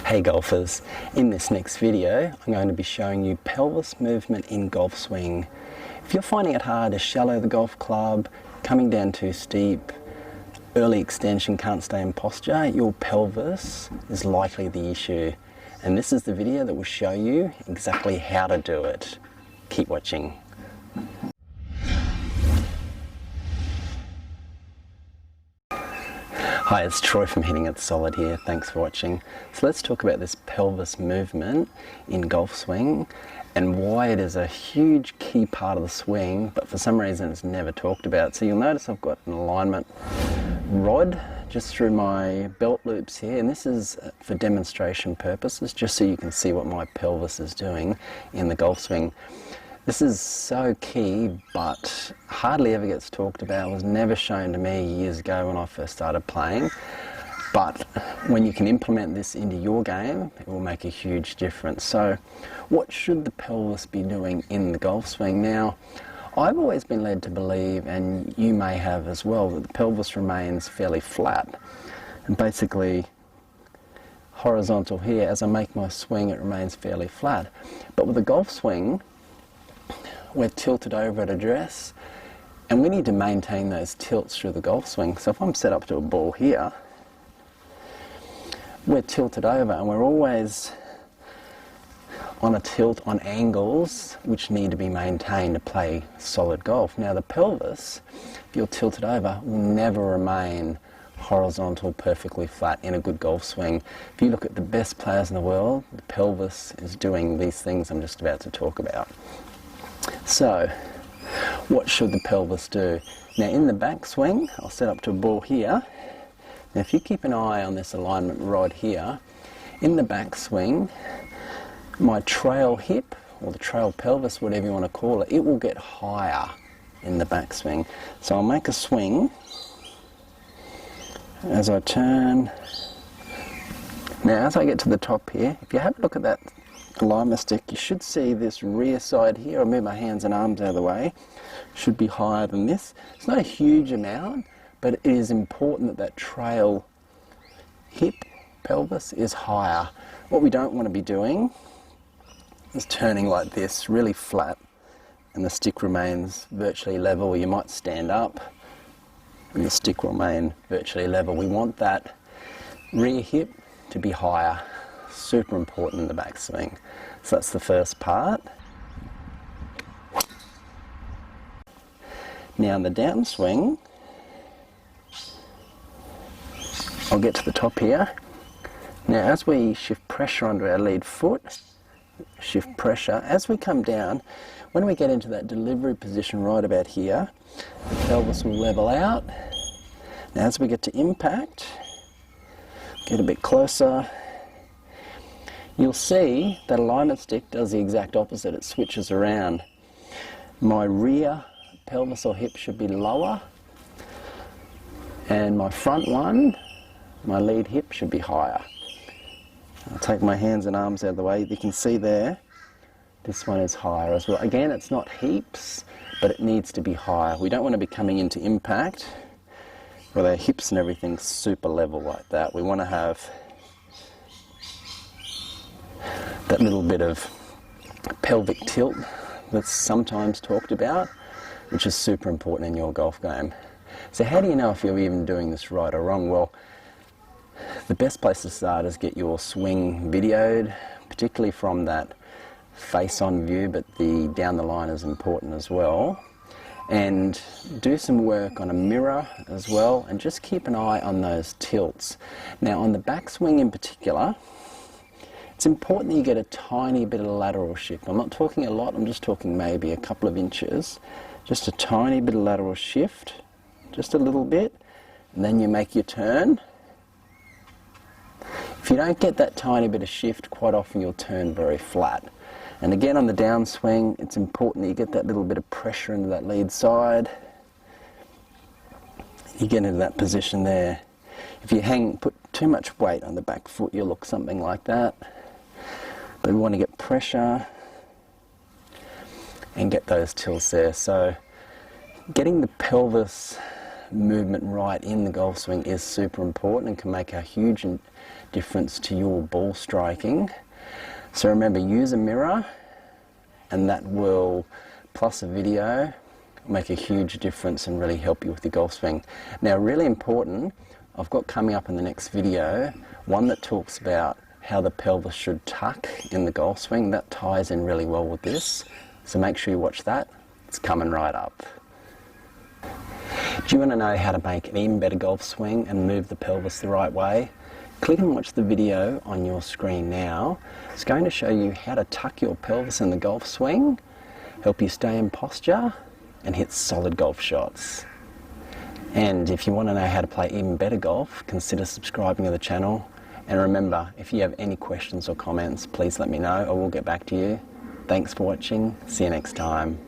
Hey golfers, in this next video I'm going to be showing you pelvis movement in golf swing. If you're finding it hard to shallow the golf club, coming down too steep, early extension, can't stay in posture, your pelvis is likely the issue. And this is the video that will show you exactly how to do it. Keep watching. Hi, it's Troy from Hitting It Solid here. Thanks for watching. So let's talk about this pelvis movement in golf swing and why it is a huge key part of the swing, but for some reason it's never talked about. So you'll notice I've got an alignment rod just through my belt loops here, and this is for demonstration purposes, just so you can see what my pelvis is doing in the golf swing. This is so key, but hardly ever gets talked about. It was never shown to me years ago when I first started playing. But when you can implement this into your game, it will make a huge difference. So what should the pelvis be doing in the golf swing? Now, I've always been led to believe, and you may have as well, that the pelvis remains fairly flat. And basically, horizontal here, as I make my swing, it remains fairly flat. But with a golf swing, we're tilted over at address, and we need to maintain those tilts through the golf swing. So if I'm set up to a ball here, we're tilted over and we're always on a tilt on angles which need to be maintained to play solid golf. Now the pelvis, if you're tilted over, will never remain horizontal, perfectly flat in a good golf swing. If you look at the best players in the world, the pelvis is doing these things I'm just about to talk about. So, what should the pelvis do? Now in the backswing, I'll set up to a ball here. Now if you keep an eye on this alignment rod here, in the backswing, my trail hip, or the trail pelvis, whatever you want to call it, it will get higher in the backswing. So I'll make a swing as I turn. Now as I get to the top here, if you have a look at that alignment stick, you should see this rear side here. I'll move my hands and arms out of the way. Should be higher than this. It's not a huge amount, but it is important that that trail hip pelvis is higher. What we don't want to be doing is turning like this, really flat, and the stick remains virtually level. You might stand up and the stick will remain virtually level. We want that rear hip to be higher. Super important in the backswing. So that's the first part. Now in the downswing, I'll get to the top here. Now as we shift pressure onto our lead foot, shift pressure, as we come down, when we get into that delivery position right about here, the pelvis will level out. Now as we get to impact, get a bit closer, you'll see that alignment stick does the exact opposite. It switches around. My rear pelvis or hip should be lower, and my front one, my lead hip, should be higher. I'll take my hands and arms out of the way. You can see there, this one is higher as well. Again, it's not heaps, but it needs to be higher. We don't want to be coming into impact with our hips and everything super level like that. We want to have that little bit of pelvic tilt that's sometimes talked about, which is super important in your golf game. So how do you know if you're even doing this right or wrong? Well, the best place to start is get your swing videoed, particularly from that face-on view, but the down the line is important as well. And do some work on a mirror as well, and just keep an eye on those tilts. Now on the backswing in particular, it's important that you get a tiny bit of lateral shift. I'm not talking a lot, I'm just talking maybe a couple of inches. Just a tiny bit of lateral shift, just a little bit, and then you make your turn. If you don't get that tiny bit of shift, quite often you'll turn very flat. And again on the downswing, it's important that you get that little bit of pressure into that lead side. You get into that position there. If you put too much weight on the back foot, you'll look something like that. But we want to get pressure and get those tilts there. So getting the pelvis movement right in the golf swing is super important and can make a huge difference to your ball striking. So remember, use a mirror, and that will, plus a video, make a huge difference and really help you with your golf swing. Now, really important, I've got coming up in the next video one that talks about how the pelvis should tuck in the golf swing. That ties in really well with this, so make sure you watch that. It's coming right up. Do you want to know how to make an even better golf swing and move the pelvis the right way? Click and watch the video on your screen now. It's going to show you how to tuck your pelvis in the golf swing, help you stay in posture and hit solid golf shots. And if you want to know how to play even better golf, consider subscribing to the channel. And remember, if you have any questions or comments, please let me know. I will get back to you. Thanks for watching. See you next time.